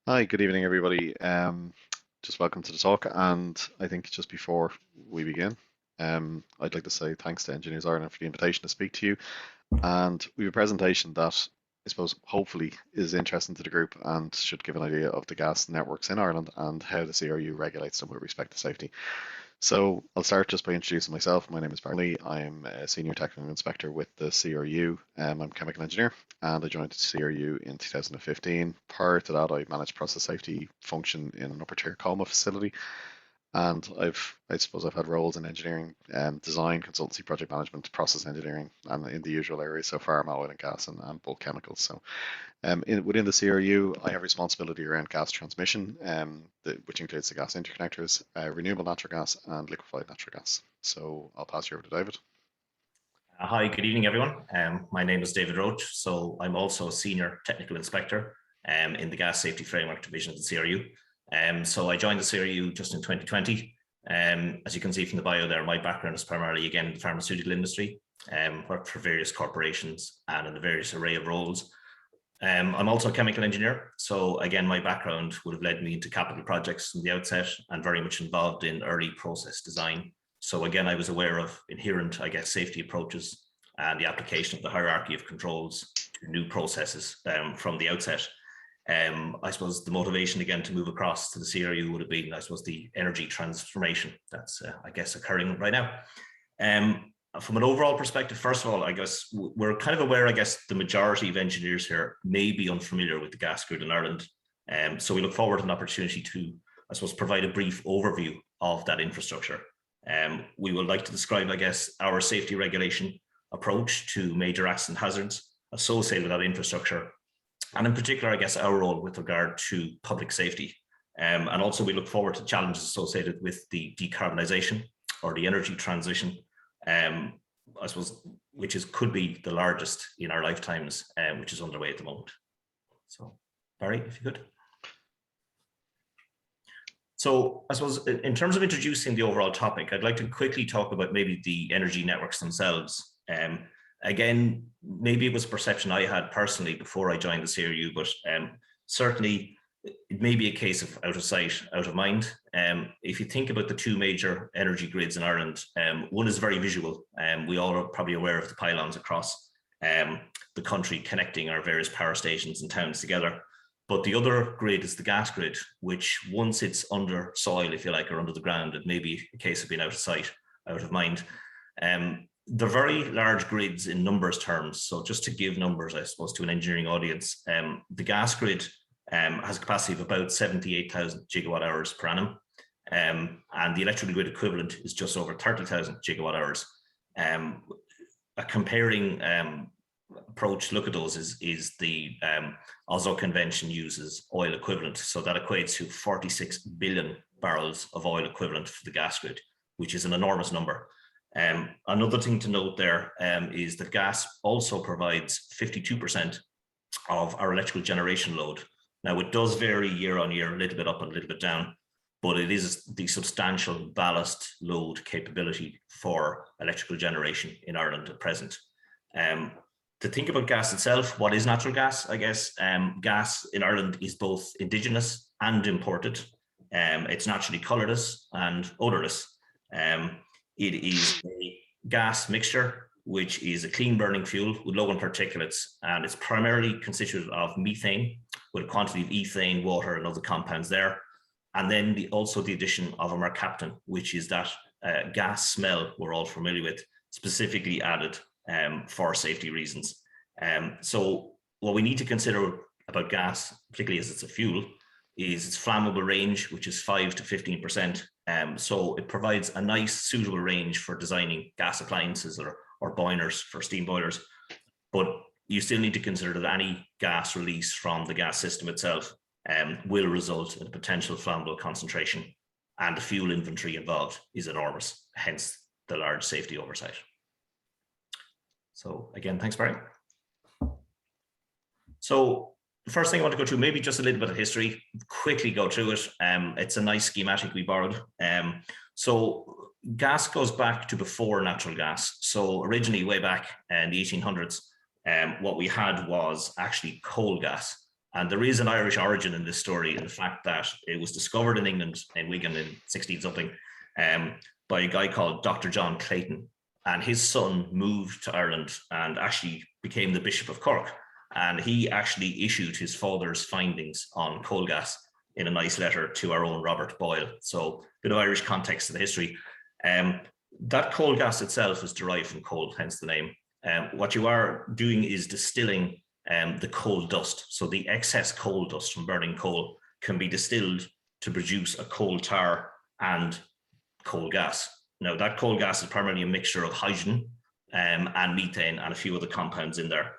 Hi, good evening, everybody. Just welcome to the talk. And I think just before we begin, I'd like to say thanks to Engineers Ireland for the invitation to speak to you. And we have a presentation that I suppose hopefully is interesting to the group and should give an idea of the gas networks in Ireland and how the CRU regulates them with respect to safety. So I'll start just by introducing myself. My name is Barry. I'm a senior technical inspector with the CRU. I'm a chemical engineer, and I joined the CRU in 2015. Prior to that, I managed process safety function in an upper tier coma facility, and I suppose I've had roles in engineering, design, consultancy, project management, process engineering, and in the usual areas, so pharma, oil and gas, and bulk chemicals. So within the CRU, I have responsibility around gas transmission, which includes the gas interconnectors, renewable natural gas, and liquefied natural gas. So I'll pass you over to David. Hi, good evening, everyone. My name is David Roche, so I'm also a senior technical inspector in the Gas Safety Framework Division of the CRU. So I joined the CRU just in 2020. As you can see from the bio there, my background is primarily, again, in the pharmaceutical industry, worked for various corporations and in a various array of roles. I'm also a chemical engineer. So again, my background would have led me into capital projects from the outset and very much involved in early process design. So again, I was aware of inherent, I guess, safety approaches and the application of the hierarchy of controls to new processes from the outset. I suppose the motivation again to move across to the CRU would have been, I suppose, the energy transformation that's, I guess, occurring right now. From an overall perspective, first of all, I guess we're kind of aware, I guess, the majority of engineers here may be unfamiliar with the gas grid in Ireland. So we look forward to an opportunity to, I suppose, provide a brief overview of that infrastructure. We would like to describe, I guess, our safety regulation approach to major accident hazards associated with that infrastructure. And in particular, I guess, our role with regard to public safety. And also we look forward to challenges associated with the decarbonisation or the energy transition, I suppose, which could be the largest in our lifetimes, which is underway at the moment. So, Barry, if you could. So I suppose in terms of introducing the overall topic, I'd like to quickly talk about maybe the energy networks themselves. Again, maybe it was a perception I had personally before I joined the CRU, but certainly it may be a case of out of sight, out of mind. If you think about the two major energy grids in Ireland, one is very visual. We all are probably aware of the pylons across the country connecting our various power stations and towns together. But the other grid is the gas grid, which once it's under soil, if you like, or under the ground, it may be a case of being out of sight, out of mind. They're very large grids in numbers terms. So just to give numbers, I suppose, to an engineering audience, the gas grid has a capacity of about 78,000 gigawatt hours per annum. And the electrical grid equivalent is just over 30,000 gigawatt hours. A comparing approach to look at those is the Oslo Convention uses oil equivalent. So that equates to 46 billion barrels of oil equivalent for the gas grid, which is an enormous number. Another thing to note there is that gas also provides 52% of our electrical generation load. Now, it does vary year on year, a little bit up and a little bit down, but it is the substantial ballast load capability for electrical generation in Ireland at present. To think about gas itself, what is natural gas? I guess gas in Ireland is both indigenous and imported. It's naturally colourless and odourless. It is a gas mixture, which is a clean burning fuel with low in particulates, and it's primarily constituted of methane with a quantity of ethane, water, and other compounds there. And then also the addition of a mercaptan, which is that gas smell we're all familiar with, specifically added for safety reasons. So what we need to consider about gas, particularly as it's a fuel, is its flammable range, which is 5 to 15%. So it provides a nice suitable range for designing gas appliances or boilers for steam boilers. But you still need to consider that any gas release from the gas system itself will result in a potential flammable concentration, and the fuel inventory involved is enormous, hence the large safety oversight. So again, thanks, Barry. So the first thing I want to go through, maybe just a little bit of history, quickly go through it. It's a nice schematic we borrowed. So gas goes back to before natural gas. So originally, way back in the 1800s, what we had was actually coal gas. And there is an Irish origin in this story, in the fact that it was discovered in England, in Wigan in 16 something, by a guy called Dr. John Clayton. And his son moved to Ireland and actually became the Bishop of Cork. And he actually issued his father's findings on coal gas in a nice letter to our own Robert Boyle. So a bit of Irish context to the history. That coal gas itself is derived from coal, hence the name. What you are doing is distilling the coal dust. So the excess coal dust from burning coal can be distilled to produce a coal tar and coal gas. Now, that coal gas is primarily a mixture of hydrogen and methane and a few other compounds in there.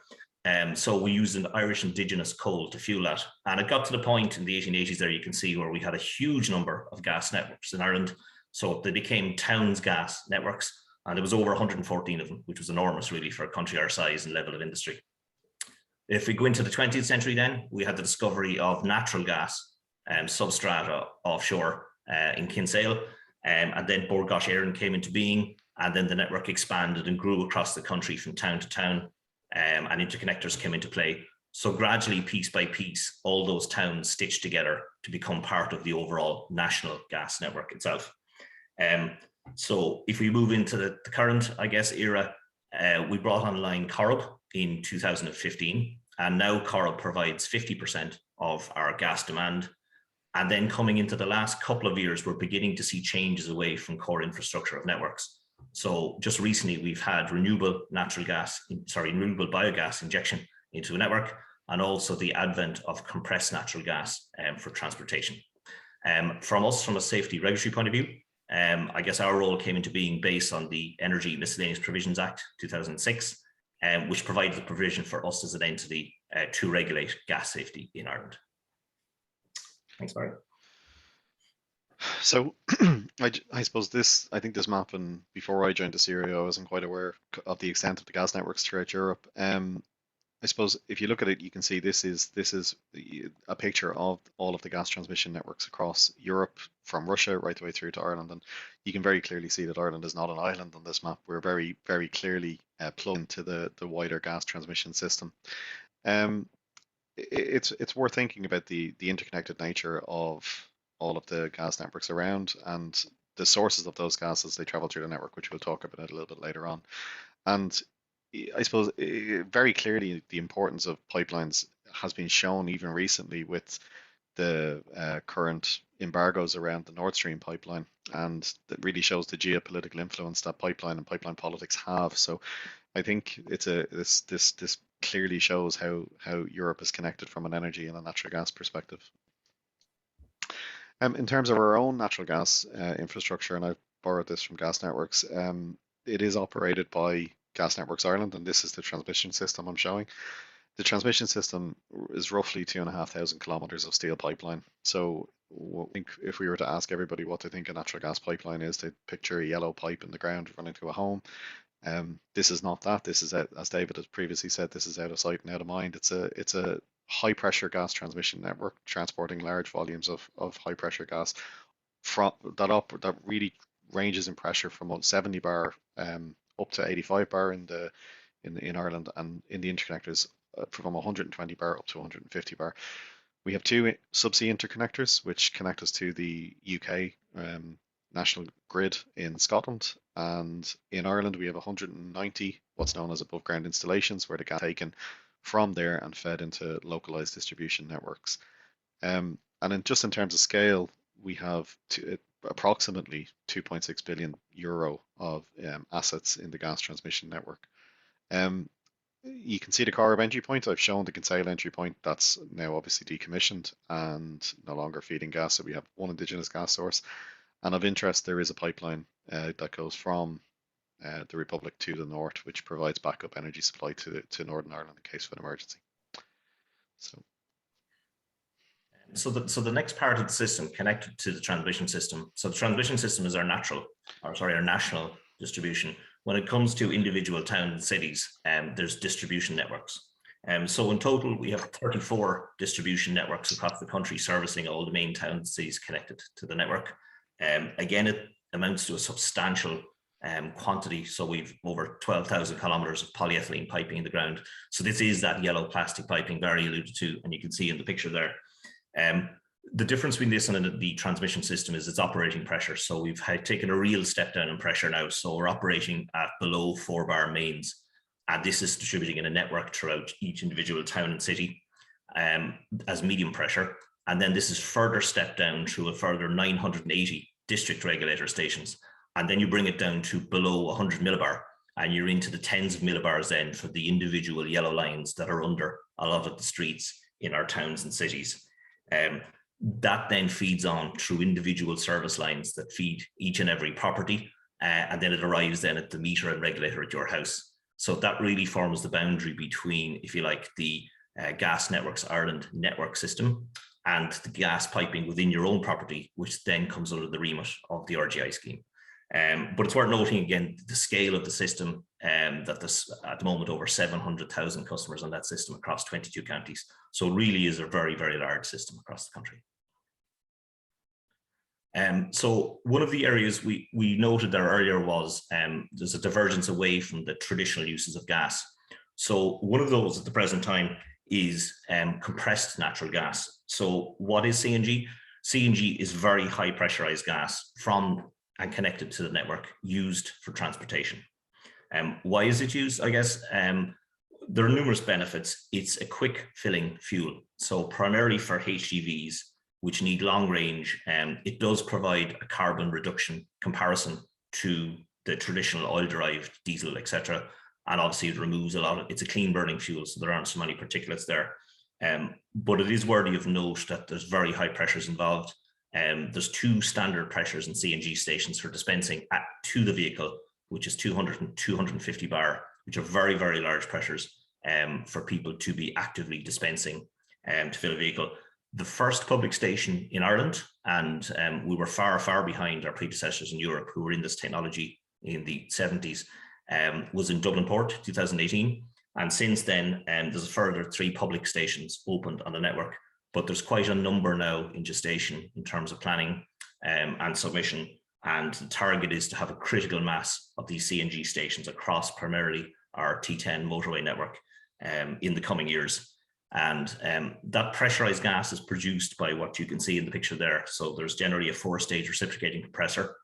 So we used an Irish indigenous coal to fuel that. And it got to the point in the 1880s there, you can see, where we had a huge number of gas networks in Ireland. So they became towns gas networks, and there was over 114 of them, which was enormous really for a country our size and level of industry. If we go into the 20th century then, we had the discovery of natural gas substrata offshore in Kinsale, and then Bord Gáis Éireann came into being, and then the network expanded and grew across the country from town to town, and interconnectors came into play. So gradually, piece by piece, all those towns stitched together to become part of the overall national gas network itself. So if we move into the current, I guess, era, we brought online Corrib in 2015, and now Corrib provides 50% of our gas demand. And then coming into the last couple of years, we're beginning to see changes away from core infrastructure of networks. So just recently, we've had renewable biogas injection into a network, and also the advent of compressed natural gas for transportation. From a safety regulatory point of view, I guess our role came into being based on the Energy Miscellaneous Provisions Act 2006, which provided the provision for us as an entity to regulate gas safety in Ireland. Thanks, Barry. So I suppose I think this map, and before I joined the CRO, I wasn't quite aware of the extent of the gas networks throughout Europe. I suppose if you look at it, you can see this is a picture of all of the gas transmission networks across Europe, from Russia right the way through to Ireland, and you can very clearly see that Ireland is not an island on this map. We're very, very clearly plugged into the wider gas transmission system. It's worth thinking about the interconnected nature of all of the gas networks around, and the sources of those gases they travel through the network, which we'll talk about a little bit later on. And I suppose very clearly the importance of pipelines has been shown even recently with the current embargoes around the Nord Stream pipeline, and that really shows the geopolitical influence that pipeline and pipeline politics have. So I think this clearly shows how Europe is connected from an energy and a natural gas perspective. In terms of our own natural gas infrastructure, and I've borrowed this from Gas Networks, it is operated by Gas Networks Ireland, and this is the transmission system I'm showing. The transmission system is roughly 2,500 kilometers of steel pipeline. So I think if we were to ask everybody what they think a natural gas pipeline is, they'd picture a yellow pipe in the ground running to a home. This is not that. This is, as David has previously said, this is out of sight and out of mind. It's a high pressure gas transmission network transporting large volumes of high pressure gas from that really ranges in pressure from 70 bar up to 85 bar in Ireland, and in the interconnectors from 120 bar up to 150 bar. We have two subsea interconnectors which connect us to the UK national grid in Scotland, and in Ireland we have 190 what's known as above ground installations, where the gas is taken from there and fed into localized distribution networks. And just in terms of scale, we have approximately 2.6 billion euro of assets in the gas transmission network. You can see the Corrib entry point. I've shown the Kinsale entry point. That's now obviously decommissioned and no longer feeding gas. So we have one indigenous gas source. And of interest, there is a pipeline that goes from the Republic to the north, which provides backup energy supply to Northern Ireland in case of an emergency. So the next part of the system connected to the transmission system. So the transmission system is our national distribution. When it comes to individual towns and cities, there's distribution networks. So in total, we have 34 distribution networks across the country servicing all the main towns and cities connected to the network. Again, it amounts to a substantial quantity. So we've over 12,000 kilometers of polyethylene piping in the ground. So this is that yellow plastic piping Barry alluded to, and you can see in the picture there. The difference between this and the transmission system is its operating pressure. So we've taken a real step down in pressure now. So we're operating at below 4 bar mains, and this is distributing in a network throughout each individual town and city as medium pressure. And then this is further stepped down through a further 980 district regulator stations. And then you bring it down to below 100 millibar, and you're into the tens of millibars then for the individual yellow lines that are under a lot of the streets in our towns and cities. That then feeds on through individual service lines that feed each and every property, and then it arrives then at the meter and regulator at your house. So that really forms the boundary between, if you like, the Gas Networks Ireland network system and the gas piping within your own property, which then comes under the remit of the RGI scheme. But it's worth noting again the scale of the system, that there's at the moment over 700,000 customers on that system across 22 counties. So it really is a very, very large system across the country. So one of the areas we noted there earlier was there's a divergence away from the traditional uses of gas. So one of those at the present time is compressed natural gas. So what is CNG? CNG is very high pressurized gas from and connected to the network, used for transportation. Why is it used? I guess there are numerous benefits. It's a quick filling fuel. So primarily for HGVs, which need long range, it does provide a carbon reduction comparison to the traditional oil-derived diesel, etc. And obviously it removes a lot of, it's a clean burning fuel, so there aren't so many particulates there. But it is worthy of note that there's very high pressures involved. There's 2 standard pressures in CNG stations for dispensing to the vehicle, which is 200 and 250 bar, which are very, very large pressures for people to be actively dispensing to fill a vehicle. The first public station in Ireland, and we were far, far behind our predecessors in Europe who were in this technology in the 70s, was in Dublin Port, 2018. And since then, there's a further 3 public stations opened on the network. But there's quite a number now in gestation in terms of planning and submission. And the target is to have a critical mass of these CNG stations across primarily our T10 motorway network in the coming years. And that pressurized gas is produced by what you can see in the picture there. So there's generally a 4-stage reciprocating compressor.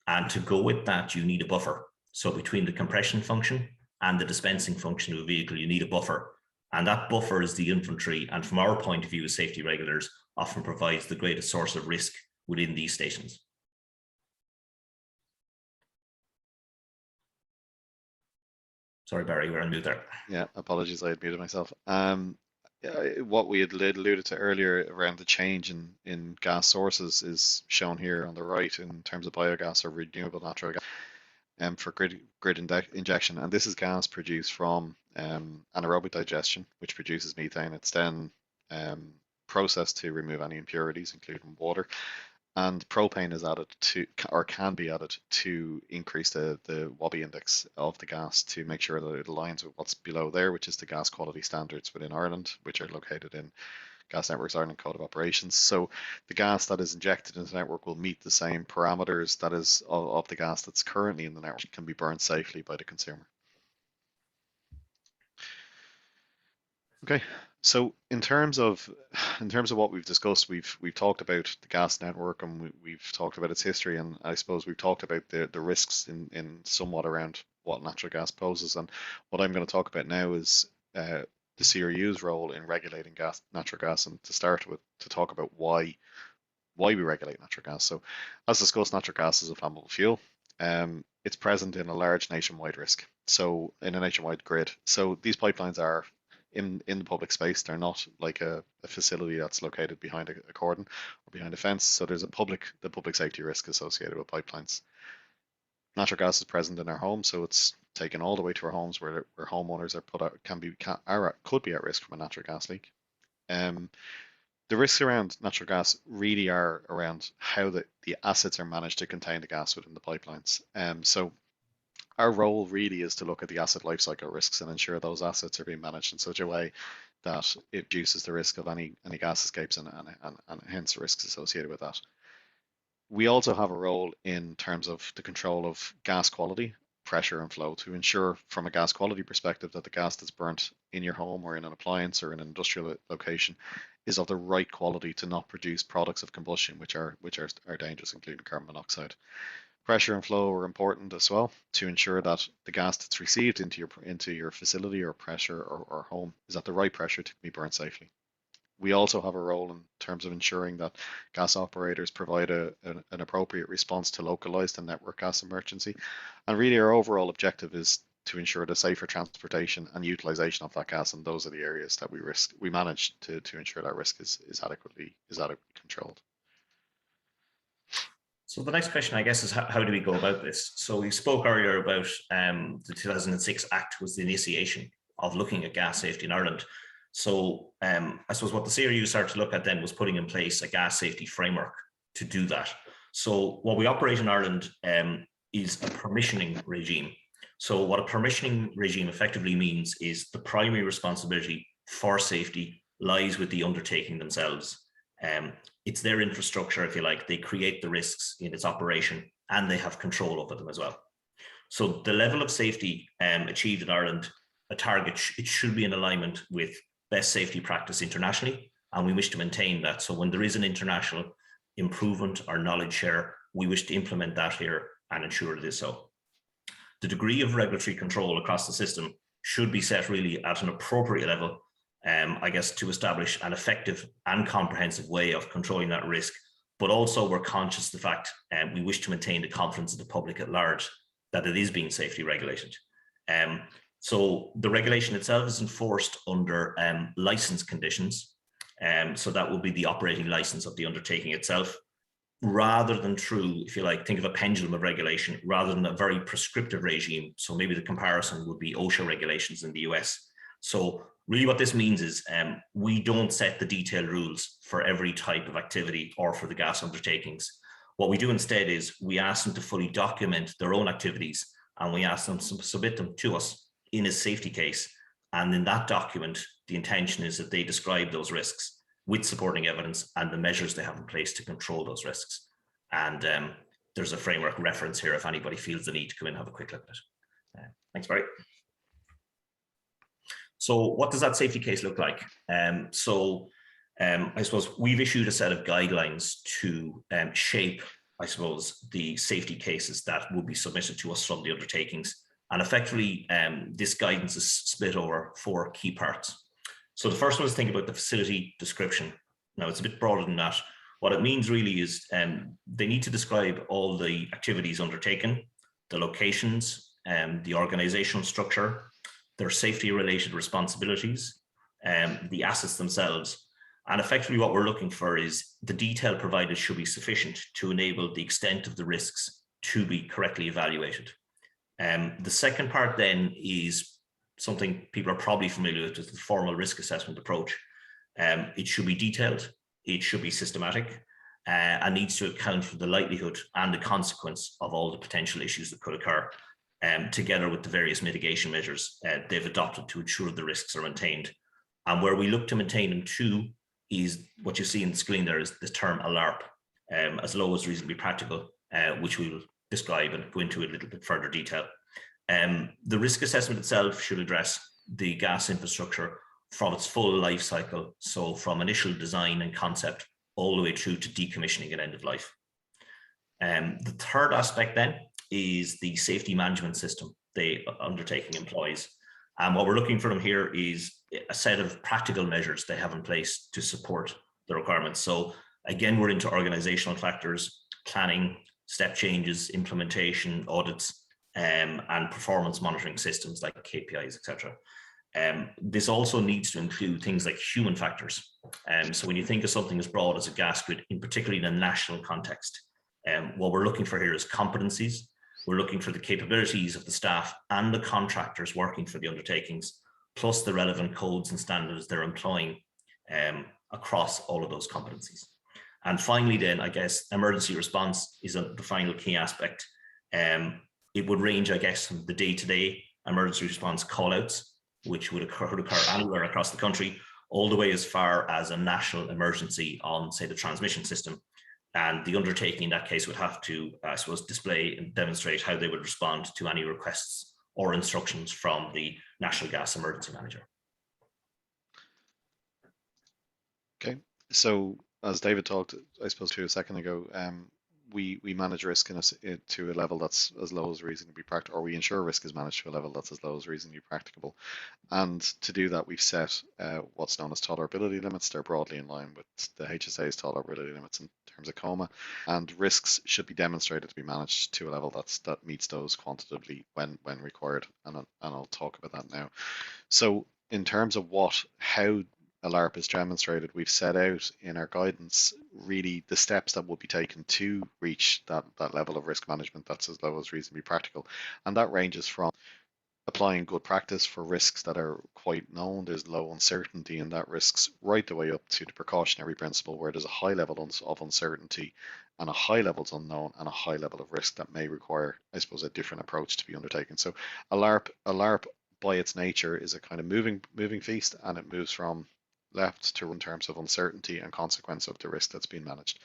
And to go with that, you need a buffer. So between the compression function and the dispensing function of a vehicle, you need a buffer. And that buffer is the infantry, and from our point of view as safety regulators, often provides the greatest source of risk within these stations. Sorry, Barry, we're on mute there. Yeah, apologies, I had muted myself. What we had alluded to earlier around the change in gas sources is shown here on the right in terms of biogas or renewable natural gas. For grid injection, and this is gas produced from anaerobic digestion, which produces methane. It's then processed to remove any impurities, including water, and propane is added to, or can be added to, increase the Wobbe index of the gas to make sure that it aligns with what's below there, which is the gas quality standards within Ireland, which are located in Gas Networks Ireland Code of Operations. So the gas that is injected into the network will meet the same parameters that is of the gas that's currently in the network, can be burned safely by the consumer. Okay, so in terms of what we've discussed, we've talked about the gas network, and we've talked about its history, and I suppose we've talked about the risks in somewhat around what natural gas poses. And what I'm going to talk about now is the CRU's role in regulating natural gas, and to start with, to talk about why we regulate natural gas. So, as discussed, natural gas is a flammable fuel. It's present in a large nationwide risk, so in a nationwide grid. So these pipelines are in the public space. They're not like a facility that's located behind a cordon or behind a fence. So there's the public safety risk associated with pipelines. Natural gas is present in our homes, so it's taken all the way to our homes where homeowners are could be at risk from a natural gas leak. The risks around natural gas really are around how the assets are managed to contain the gas within the pipelines. So our role really is to look at the asset lifecycle risks and ensure those assets are being managed in such a way that it reduces the risk of any gas escapes and hence risks associated with that. We also have a role in terms of the control of gas quality, pressure, and flow to ensure, from a gas quality perspective, that the gas that's burnt in your home or in an appliance or in an industrial location is of the right quality to not produce products of combustion which are dangerous, including carbon monoxide. Pressure and flow are important as well to ensure that the gas that's received into your facility or pressure or home is at the right pressure to be burnt safely. We also have a role in terms of ensuring that gas operators provide an appropriate response to localized and network gas emergency. And really, our overall objective is to ensure the safer transportation and utilization of that gas, and those are the areas that we manage to ensure that risk is adequately controlled. So the next question, I guess, is how do we go about this? So we spoke earlier about the 2006 Act was the initiation of looking at gas safety in Ireland. So I suppose what the CRU started to look at then was putting in place a gas safety framework to do that. So what we operate in Ireland is a permissioning regime. So what a permissioning regime effectively means is the primary responsibility for safety lies with the undertaking themselves. It's their infrastructure, if you like. They create the risks in its operation and they have control over them as well. So the level of safety achieved in Ireland, a target, it should be in alignment with best safety practice internationally, and we wish to maintain that. So when there is an international improvement or knowledge share, we wish to implement that here and ensure it is so. The degree of regulatory control across the system should be set really at an appropriate level, I guess, to establish an effective and comprehensive way of controlling that risk. But also we're conscious of the fact we wish to maintain the confidence of the public at large that it is being safely regulated. So the regulation itself is enforced under license conditions. So that will be the operating license of the undertaking itself, rather than through, if you like, think of a pendulum of regulation, rather than a very prescriptive regime. So maybe the comparison would be OSHA regulations in the US. So really what this means is we don't set the detailed rules for every type of activity or for the gas undertakings. What we do instead is we ask them to fully document their own activities, and we ask them to submit them to us in a safety case. And in that document, the intention is that they describe those risks with supporting evidence and the measures they have in place to control those risks. And there's a framework reference here if anybody feels the need to come in and have a quick look at it. Thanks, Barry. So what does that safety case look like? I suppose we've issued a set of guidelines to shape, I suppose, the safety cases that will be submitted to us from the undertakings. And effectively, this guidance is split over 4 key parts. So the first one is think about the facility description. Now, it's a bit broader than that. What it means really is they need to describe all the activities undertaken, the locations, the organizational structure, their safety-related responsibilities, the assets themselves. And effectively what we're looking for is the detail provided should be sufficient to enable the extent of the risks to be correctly evaluated. The second part then is something people are probably familiar with, is the formal risk assessment approach. It should be detailed, it should be systematic, and needs to account for the likelihood and the consequence of all the potential issues that could occur, together with the various mitigation measures they've adopted to ensure the risks are maintained. And where we look to maintain them too is what you see in the screen there is the term ALARP, as low as reasonably practical, which we will describe and go into a little bit further detail. The risk assessment itself should address the gas infrastructure from its full life cycle, so from initial design and concept all the way through to decommissioning and end of life. The third aspect then is the safety management system the undertaking employs. And what we're looking for them here is a set of practical measures they have in place to support the requirements. So again, we're into organizational factors, planning, step changes, implementation, audits, and performance monitoring systems like KPIs, etc. This also needs to include things like human factors. So when you think of something as broad as a gas grid, in particularly in a national context, what we're looking for here is competencies. We're looking for the capabilities of the staff and the contractors working for the undertakings, plus the relevant codes and standards they're employing across all of those competencies. And finally, then, I guess, emergency response is the final key aspect. It would range, I guess, from the day-to-day emergency response callouts, which would occur anywhere across the country, all the way as far as a national emergency on, say, the transmission system. And the undertaking in that case would have to, I suppose, display and demonstrate how they would respond to any requests or instructions from the National Gas Emergency Manager. Okay, so as David talked, I suppose, to a second ago, we manage risk to a level that's as low as reasonably practical, or we ensure risk is managed to a level that's as low as reasonably practicable. And to do that, we've set what's known as tolerability limits. They're broadly in line with the HSA's tolerability limits in terms of coma, and risks should be demonstrated to be managed to a level that meets those quantitatively when required. And I'll talk about that now. So in terms of how ALARP is demonstrated, we've set out in our guidance really the steps that will be taken to reach that level of risk management that's as low as reasonably practical. And that ranges from applying good practice for risks that are quite known, there's low uncertainty in that risks, right the way up to the precautionary principle where there's a high level of uncertainty and a high level of unknown and a high level of risk that may require, I suppose, a different approach to be undertaken. So ALARP by its nature is a kind of moving feast, and it moves from left to in terms of uncertainty and consequence of the risk that's being managed.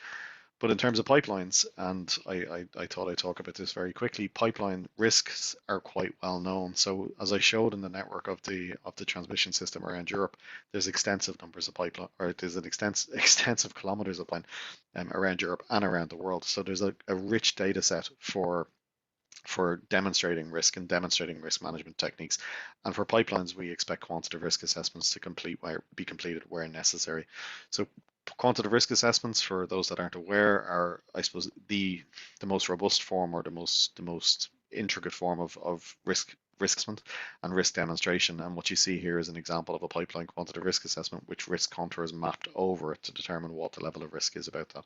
But in terms of pipelines, and I thought I'd talk about this very quickly, pipeline risks are quite well known. So as I showed in the network of the transmission system around Europe, there's extensive numbers of pipeline, or there's an extensive kilometers of pipeline around Europe and around the world. So there's a rich data set for demonstrating risk and demonstrating risk management techniques. And for pipelines, we expect quantitative risk assessments to be completed where necessary. So quantitative risk assessments, for those that aren't aware, are, I suppose, the most robust form, or the most intricate form of risk assessment and risk demonstration. And what you see here is an example of a pipeline quantitative risk assessment, which risk contours mapped over it to determine what the level of risk is about that.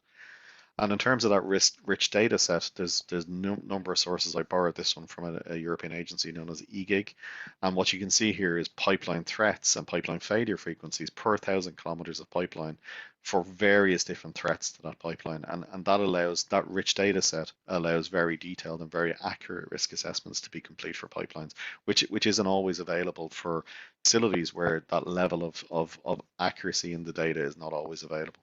And in terms of that risk-rich data set, there's no number of sources. I borrowed this one from a European agency known as EGIG. And what you can see here is pipeline threats and pipeline failure frequencies per 1,000 kilometers of pipeline for various different threats to that pipeline. And that rich data set allows very detailed and very accurate risk assessments to be complete for pipelines, which isn't always available for facilities where that level of accuracy in the data is not always available.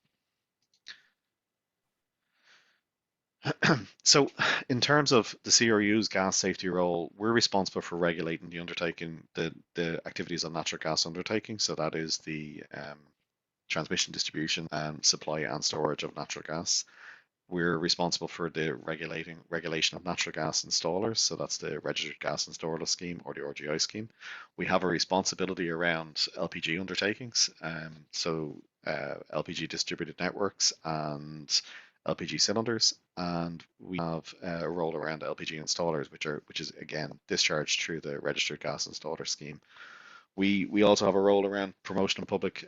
So in terms of the CRU's gas safety role, we're responsible for regulating the activities of natural gas undertaking. So that is the transmission, distribution, and supply and storage of natural gas. We're responsible for the regulation of natural gas installers. So that's the Registered Gas Installer Scheme, or the RGI scheme. We have a responsibility around LPG undertakings. LPG distributed networks and LPG cylinders, and we have a role around LPG installers, which is again discharged through the Registered Gas Installer Scheme. We also have a role around promotion of public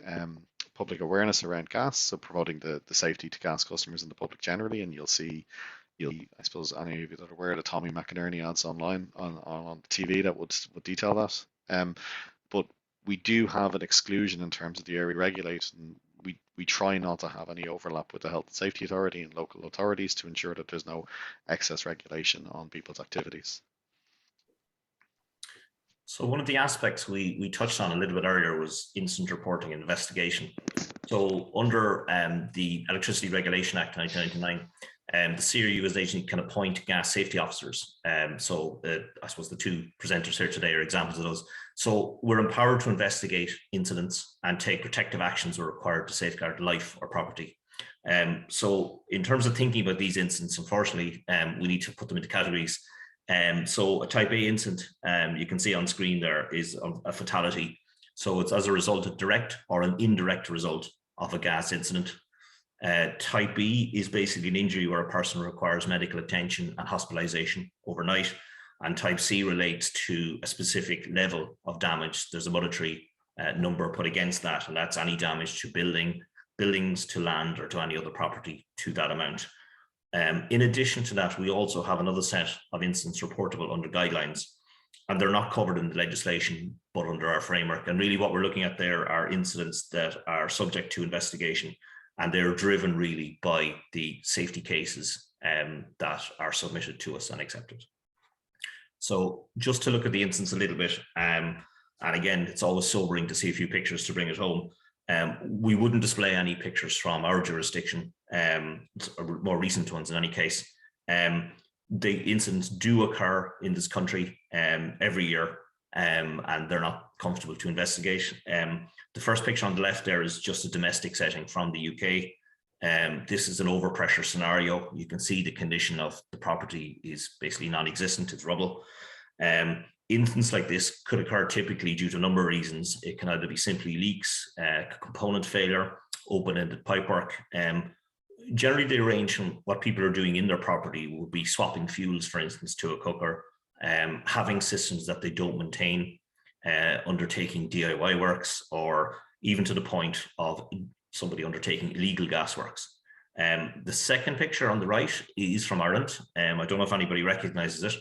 awareness around gas, so promoting the safety to gas customers and the public generally. And I suppose any of you that are aware of the Tommy McInerney ads online on TV that would detail that. But we do have an exclusion in terms of the area regulated, and we try not to have any overlap with the Health and Safety Authority and local authorities to ensure that there's no excess regulation on people's activities. So one of the aspects we touched on a little bit earlier was incident reporting and investigation. So under the Electricity Regulation Act 1999, the CRU as agent can appoint gas safety officers. I suppose the two presenters here today are examples of those. So we're empowered to investigate incidents and take protective actions where required to safeguard life or property. So in terms of thinking about these incidents, unfortunately, we need to put them into categories. So a type A incident, you can see on screen there, is a fatality. So it's as a result of direct or an indirect result of a gas incident. Type B is basically an injury where a person requires medical attention and hospitalization overnight. And type C relates to a specific level of damage. There's a monetary number put against that, and that's any damage to buildings, to land, or to any other property to that amount. In addition to that, we also have another set of incidents reportable under guidelines, and they're not covered in the legislation, but under our framework. And really what we're looking at there are incidents that are subject to investigation, and they're driven really by the safety cases that are submitted to us and accepted. So just to look at the instance a little bit, and again, it's always sobering to see a few pictures to bring it home. We wouldn't display any pictures from our jurisdiction, more recent ones in any case. The incidents do occur in this country every year, and they're not comfortable to investigate. The first picture on the left there is just a domestic setting from the UK. This is an overpressure scenario. You can see the condition of the property is basically non-existent, it's rubble. Incidents like this could occur typically due to a number of reasons. It can either be simply leaks, component failure, open-ended pipework. Generally, they range from what people are doing in their property would be swapping fuels, for instance, to a cooker, having systems that they don't maintain, undertaking DIY works, or even to the point of somebody undertaking illegal gas works. The second picture on the right is from Ireland. I don't know if anybody recognises it.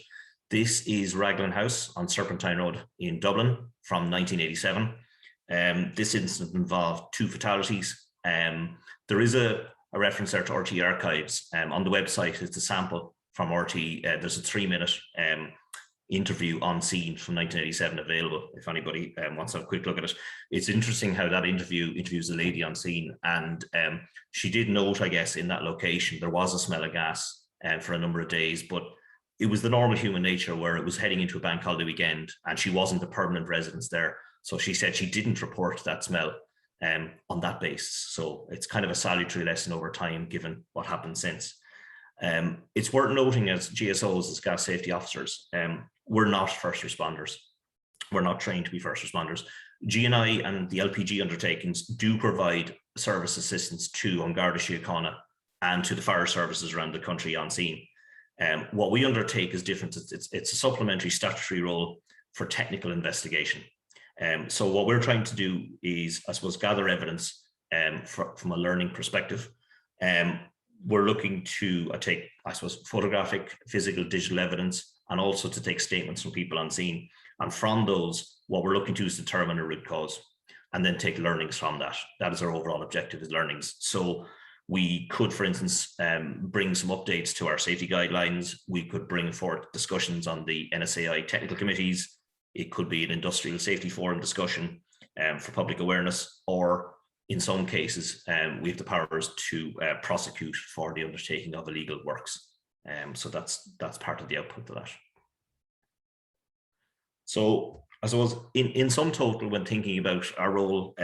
This is Raglan House on Serpentine Road in Dublin from 1987. This incident involved 2 fatalities. There is a reference there to RT archives. On the website, it's a sample from RT. There's a 3-minute interview on scene from 1987 available if anybody wants to have a quick look at it. It's interesting how that interviews a lady on scene, and she did note, I guess, in that location there was a smell of gas for a number of days, but it was the normal human nature where it was heading into a bank holiday weekend and she wasn't a permanent resident there. So she said she didn't report that smell on that basis. So it's kind of a salutary lesson over time, given what happened since. It's worth noting, as GSOs, as gas safety officers, we're not first responders. We're not trained to be first responders. GNI and the LPG undertakings do provide service assistance to An Garda Síochána and to the fire services around the country on scene. What we undertake is different. It's a supplementary statutory role for technical investigation. So what we're trying to do is, I suppose, gather evidence from a learning perspective. We're looking to take, I suppose, photographic, physical, digital evidence, and also to take statements from people on scene. And from those, what we're looking to is determine a root cause and then take learnings from that. That is our overall objective, is learnings. So we could, for instance, bring some updates to our safety guidelines. We could bring forth discussions on the NSAI technical committees. It could be an industrial safety forum discussion for public awareness, or in some cases, we have the powers to prosecute for the undertaking of illegal works. So that's part of the output of that. So I suppose in sum total, when thinking about our role,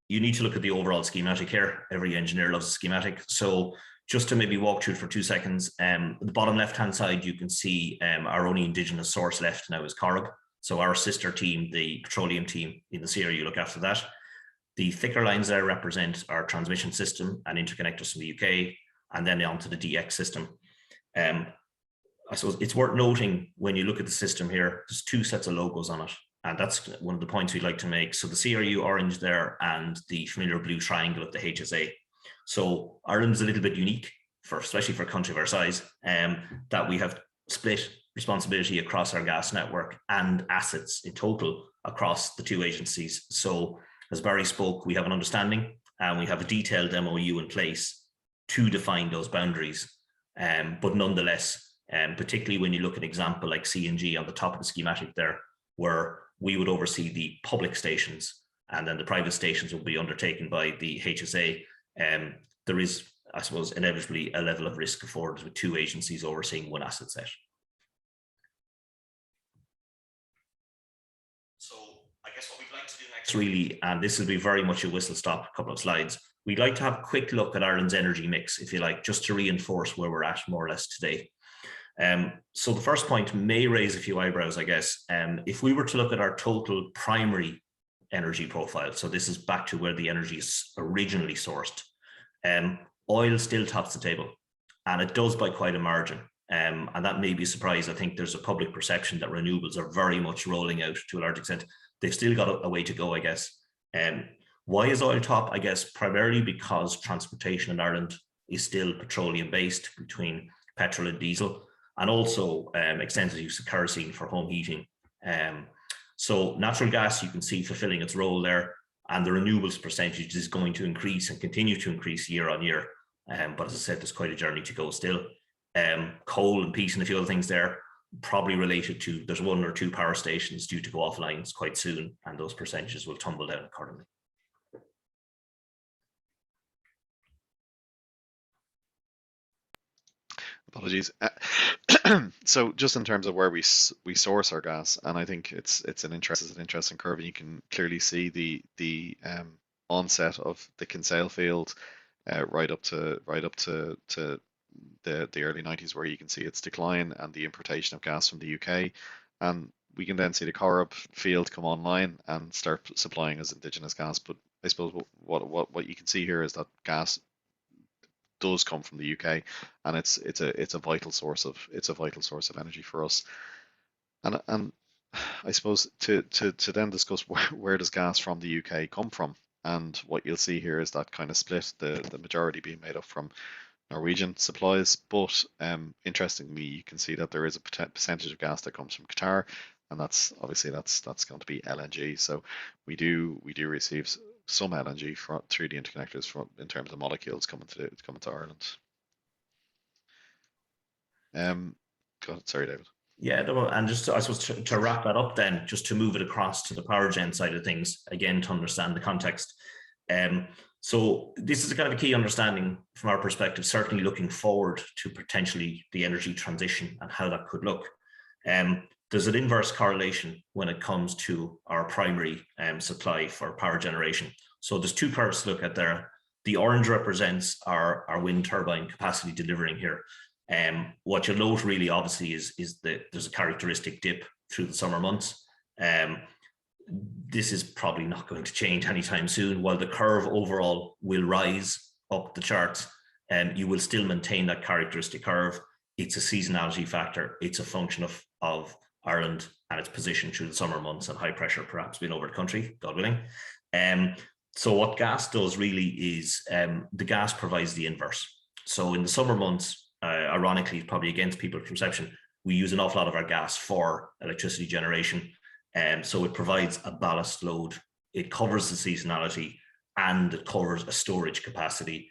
you need to look at the overall schematic here. Every engineer loves a schematic. So just to maybe walk through it for 2 seconds, the bottom left-hand side, you can see our only Indigenous source left now is Corrib. So our sister team, the petroleum team in the CRU, look after that. The thicker lines there represent our transmission system and interconnectors from the UK, and then onto the DX system. I suppose it's worth noting, when you look at the system here, there's 2 sets of logos on it. And that's one of the points we'd like to make. So the CRU orange there and the familiar blue triangle of the HSA. So Ireland's a little bit unique, especially for a country of our size, that we have split responsibility across our gas network and assets in total across the 2 agencies. So as Barry spoke, we have an understanding and we have a detailed MOU in place to define those boundaries. But nonetheless, particularly when you look at an example like CNG on the top of the schematic there, where we would oversee the public stations and then the private stations will be undertaken by the HSA. There is, I suppose, inevitably a level of risk afforded with 2 agencies overseeing 1 asset set. So I guess what we'd like to do next really, and this will be very much a whistle stop couple of slides, we'd like to have a quick look at Ireland's energy mix, if you like, just to reinforce where we're at more or less today. So the first point may raise a few eyebrows, I guess. If we were to look at our total primary energy profile, so this is back to where the energy is originally sourced, oil still tops the table, and it does by quite a margin. And that may be a surprise. I think there's a public perception that renewables are very much rolling out to a large extent. They've still got a way to go, I guess. Why is oil top? I guess primarily because transportation in Ireland is still petroleum based, between petrol and diesel, and also extensive use of kerosene for home heating. So natural gas, you can see fulfilling its role there, and the renewables percentage is going to increase and continue to increase year on year. But as I said, there's quite a journey to go still. Coal and peat and a few other things there, probably related to, there's 1 or 2 power stations due to go offline quite soon, and those percentages will tumble down accordingly. Apologies. So just in terms of where we source our gas, and I think it's an interesting curve, and you can clearly see the onset of the Kinsale field right up to the early 90s, where you can see its decline and the importation of gas from the UK, and we can then see the Corrib field come online and start supplying as indigenous gas. But I suppose what you can see here is that gas does come from the UK, and it's a vital source of energy for us. And I suppose to then discuss where does gas from the UK come from, and what you'll see here is that kind of split, the majority being made up from Norwegian supplies, but interestingly, you can see that there is a percentage of gas that comes from Qatar, and that's obviously that's going to be LNG. So we do receive some LNG through the interconnectors in terms of molecules coming to Ireland. Go ahead, sorry, David. Yeah, no, and just I suppose to wrap that up, then just to move it across to the power gen side of things again to understand the context. So this is a kind of a key understanding from our perspective, certainly looking forward to potentially the energy transition and how that could look. There's an inverse correlation when it comes to our primary supply for power generation. So there's two curves to look at there. The orange represents our wind turbine capacity delivering here. What you'll note really obviously is that there's a characteristic dip through the summer months. This is probably not going to change anytime soon. While the curve overall will rise up the charts, you will still maintain that characteristic curve. It's a seasonality factor. It's a function of Ireland and its position through the summer months and high pressure perhaps being over the country, God willing. So what gas does really is the gas provides the inverse. So in the summer months, ironically, probably against people's perception, we use an awful lot of our gas for electricity generation. So it provides a ballast load, it covers the seasonality, and it covers a storage capacity,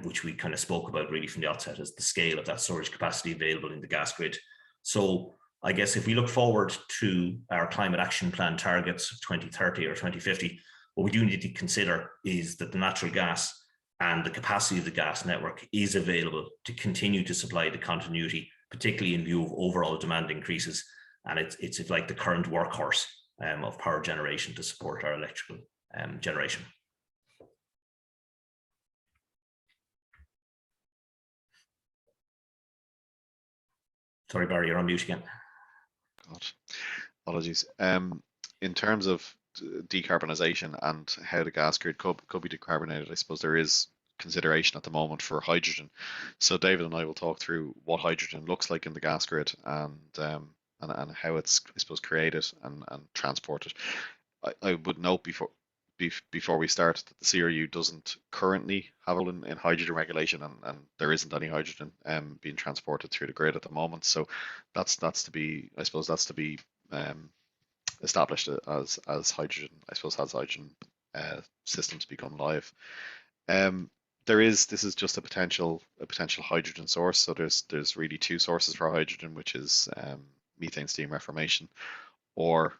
which we kind of spoke about really from the outset as the scale of that storage capacity available in the gas grid. So I guess if we look forward to our climate action plan targets of 2030 or 2050, what we do need to consider is that the natural gas and the capacity of the gas network is available to continue to supply the continuity, particularly in view of overall demand increases. And it's like the current workhorse of power generation to support our electrical generation. Sorry, Barry, you're on mute again. God, apologies. In terms of decarbonisation and how the gas grid could be decarbonated, I suppose there is consideration at the moment for hydrogen. So David and I will talk through what hydrogen looks like in the gas grid and how it's, I suppose, created and transported. I would note before we start that the CRU doesn't currently have a role in hydrogen regulation, and there isn't any hydrogen being transported through the grid at the moment. So that's to be, I suppose, that's to be established as hydrogen, I suppose, as hydrogen systems become live. This is just a potential hydrogen source. So there's really two sources for hydrogen, which is methane steam reformation, or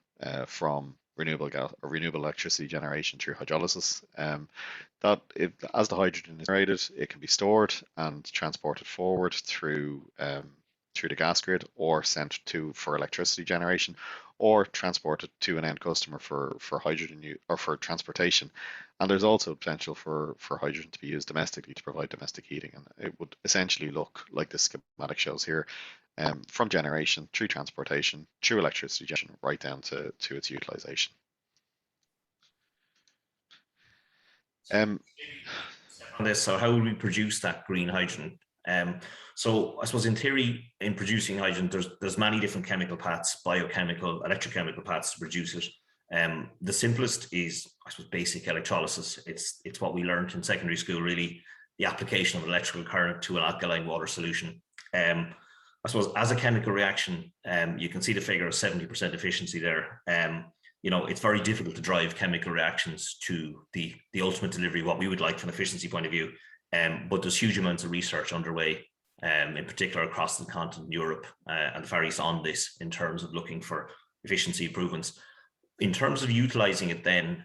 from renewable gas or renewable electricity generation through hydrolysis. As the hydrogen is generated, it can be stored and transported forward through the gas grid, or sent for electricity generation, or transported to an end customer for hydrogen or for transportation. And there's also potential for hydrogen to be used domestically to provide domestic heating, and it would essentially look like this schematic shows here, from generation through transportation, through electricity generation, right down to its utilization. On this, so how would we produce that green hydrogen? So I suppose in theory, in producing hydrogen, there's many different chemical paths, biochemical, electrochemical paths to produce it. The simplest is, I suppose, basic electrolysis. It's what we learned in secondary school, really, the application of electrical current to an alkaline water solution. I suppose as a chemical reaction, you can see the figure of 70% efficiency there. It's very difficult to drive chemical reactions to the ultimate delivery, what we would like from an efficiency point of view. But there's huge amounts of research underway, in particular across the continent, Europe and the Far East, on this in terms of looking for efficiency improvements. In terms of utilizing it then,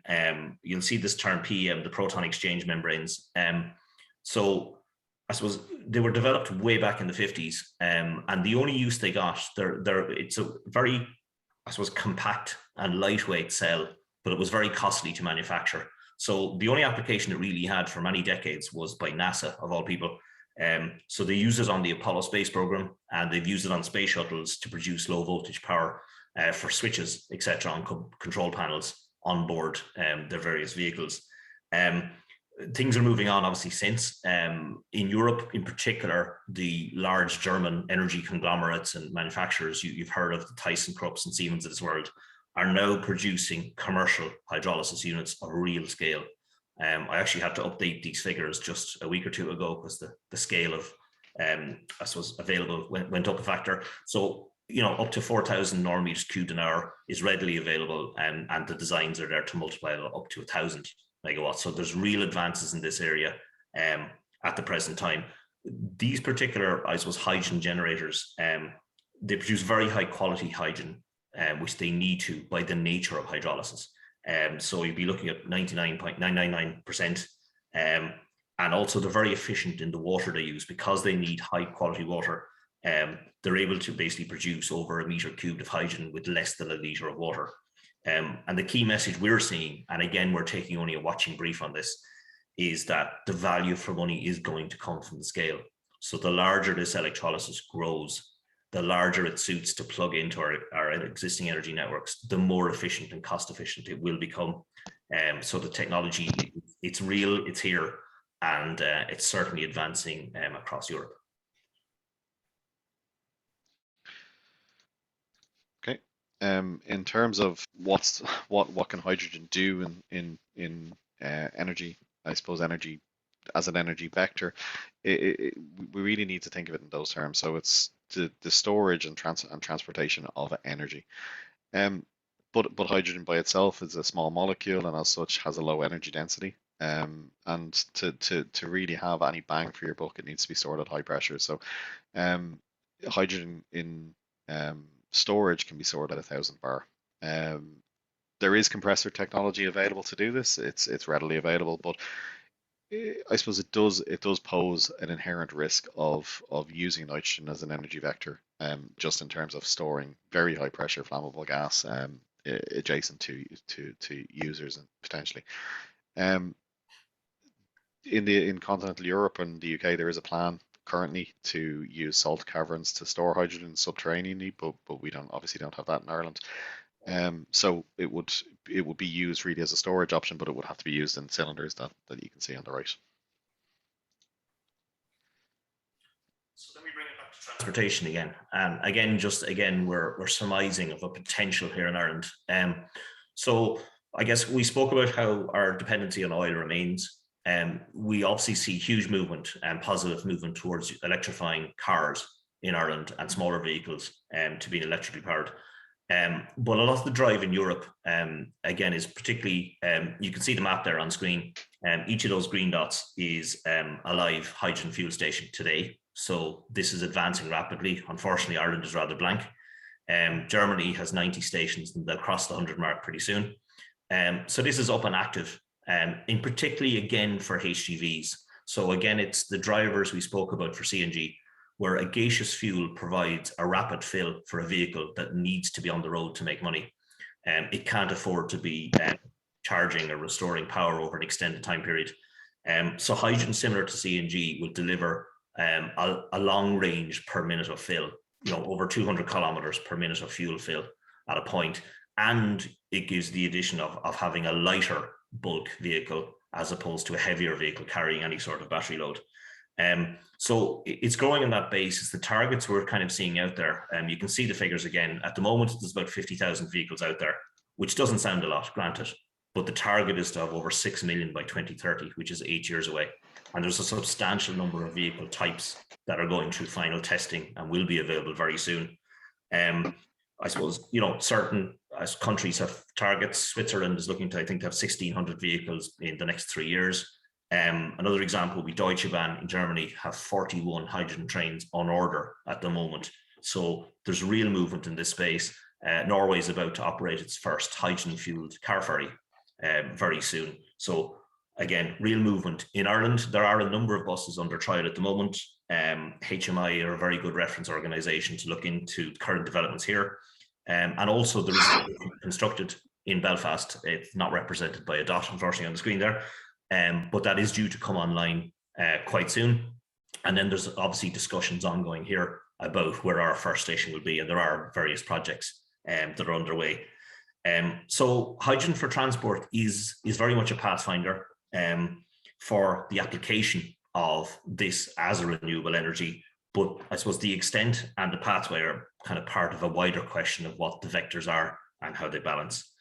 you'll see this term PEM, the proton exchange membranes. So I suppose they were developed way back in the 50s, and the only use they got, it's a very, I suppose, compact and lightweight cell, but it was very costly to manufacture. So the only application it really had for many decades was by NASA, of all people. So they used it on the Apollo space program, and they've used it on space shuttles to produce low voltage power for switches, etc., on control panels on board their various vehicles. Things are moving on, obviously, since. In Europe, in particular, the large German energy conglomerates and manufacturers, you've heard of the ThyssenKrupps and Siemens of this world, are now producing commercial hydrolysis units of real scale. I actually had to update these figures just a week or two ago because the scale of, I suppose, available went up a factor. So, up to 4,000 nanometers cubed an hour is readily available, and the designs are there to multiply it up to 1,000 megawatts. So there's real advances in this area at the present time. These particular, I suppose, hydrogen generators, they produce very high quality hydrogen, which they need to by the nature of hydrolysis. So you'd be looking at 99.999%. And also they're very efficient in the water they use because they need high quality water. They're able to basically produce over a meter cubed of hydrogen with less than a liter of water. And the key message we're seeing, and again, we're taking only a watching brief on this, is that the value for money is going to come from the scale. So the larger this electrolysis grows, the larger it suits to plug into our existing energy networks, the more efficient and cost efficient it will become. So the technology, it's real, it's here, and it's certainly advancing across Europe. Okay. In terms of what can hydrogen do in energy, I suppose energy as an energy vector, we really need to think of it in those terms. So it's the storage and transportation of energy. But hydrogen by itself is a small molecule and as such has a low energy density. And to really have any bang for your buck, it needs to be stored at high pressure. So hydrogen in storage can be stored at 1,000 bar. There is compressor technology available to do this. It's readily available, but I suppose it does pose an inherent risk of using nitrogen as an energy vector, just in terms of storing very high pressure flammable gas adjacent to users and potentially. In continental Europe and the UK, there is a plan currently to use salt caverns to store hydrogen subterraneanly, but we obviously don't have that in Ireland. So it would be used really as a storage option, but it would have to be used in cylinders that you can see on the right. So then we bring it back to transportation again. Again, we're surmising of a potential here in Ireland. So I guess we spoke about how our dependency on oil remains. We obviously see huge movement and positive movement towards electrifying cars in Ireland and smaller vehicles to being electrically powered. But a lot of the drive in Europe, again, is particularly, you can see the map there on screen. Each of those green dots is a live hydrogen fuel station today. So this is advancing rapidly. Unfortunately, Ireland is rather blank. Germany has 90 stations and they'll cross the 100 mark pretty soon. So this is up and active, in particularly again for HGVs. So again, it's the drivers we spoke about for CNG, where a gaseous fuel provides a rapid fill for a vehicle that needs to be on the road to make money. It can't afford to be charging or restoring power over an extended time period. So hydrogen, similar to CNG, will deliver a long range per minute of fill, over 200 kilometers per minute of fuel fill at a point. And it gives the addition of having a lighter bulk vehicle as opposed to a heavier vehicle carrying any sort of battery load. So it's growing on that basis. The targets we're kind of seeing out there, you can see the figures again. At the moment, there's about 50,000 vehicles out there, which doesn't sound a lot, granted, but the target is to have over 6 million by 2030, which is 8 years away. And there's a substantial number of vehicle types that are going through final testing and will be available very soon. I suppose, certain as countries have targets. Switzerland is looking to, I think, have 1,600 vehicles in the next 3 years. Another example would be Deutsche Bahn in Germany have 41 hydrogen trains on order at the moment. So there's real movement in this space. Norway is about to operate its first hydrogen-fueled car ferry very soon. So again, real movement. In Ireland, there are a number of buses under trial at the moment. HMI are a very good reference organisation to look into current developments here. And also there is a station constructed in Belfast. It's not represented by a dot, unfortunately, on the screen there, but that is due to come online quite soon. And then there's obviously discussions ongoing here about where our first station will be, and there are various projects that are underway. So hydrogen for transport is very much a pathfinder for the application of this as a renewable energy. But I suppose the extent and the pathway are kind of part of a wider question of what the vectors are and how they balance.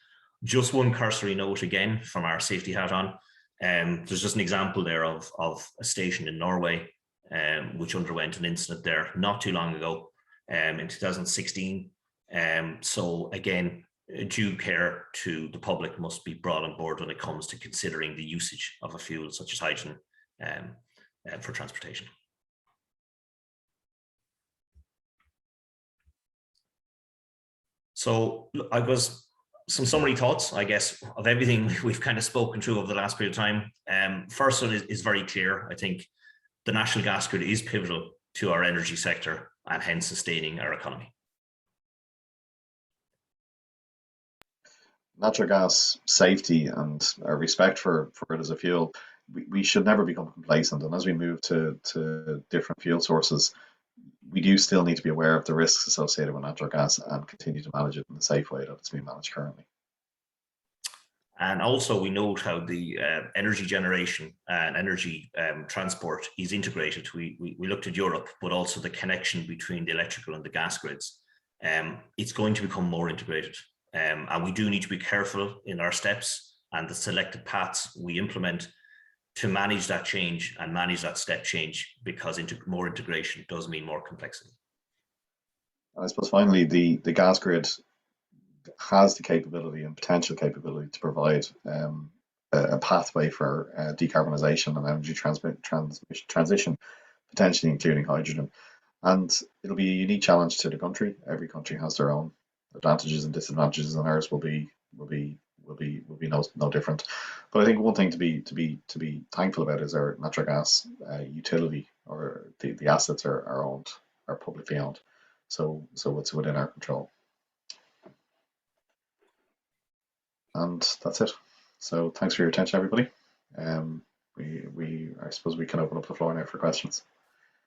Just one cursory note again from our safety hat on. There's just an example there of a station in Norway which underwent an incident there not too long ago in 2016. So again, due care to the public must be brought on board when it comes to considering the usage of a fuel such as hydrogen for transportation. So I was some summary thoughts, I guess, of everything we've kind of spoken through over the last period of time. First one is very clear. I think the national gas grid is pivotal to our energy sector and hence sustaining our economy. Natural gas safety and our respect for it as a fuel, we should never become complacent. And as we move to different fuel sources, we do still need to be aware of the risks associated with natural gas and continue to manage it in the safe way that it's being managed currently. And also we note how the energy generation and energy transport is integrated. We looked at Europe, but also the connection between the electrical and the gas grids. It's going to become more integrated. And we do need to be careful in our steps and the selected paths we implement to manage that change and manage that step change, because more integration does mean more complexity. And I suppose finally, the gas grid has the capability and potential capability to provide a pathway for decarbonisation and energy transition, potentially including hydrogen. And it'll be a unique challenge to the country. Every country has their own advantages and disadvantages, and ours will be no different. But I think one thing to be thankful about is our natural gas utility, or the assets are publicly owned, so it's within our control. And that's it. So thanks for your attention, everybody. I suppose we can open up the floor now for questions.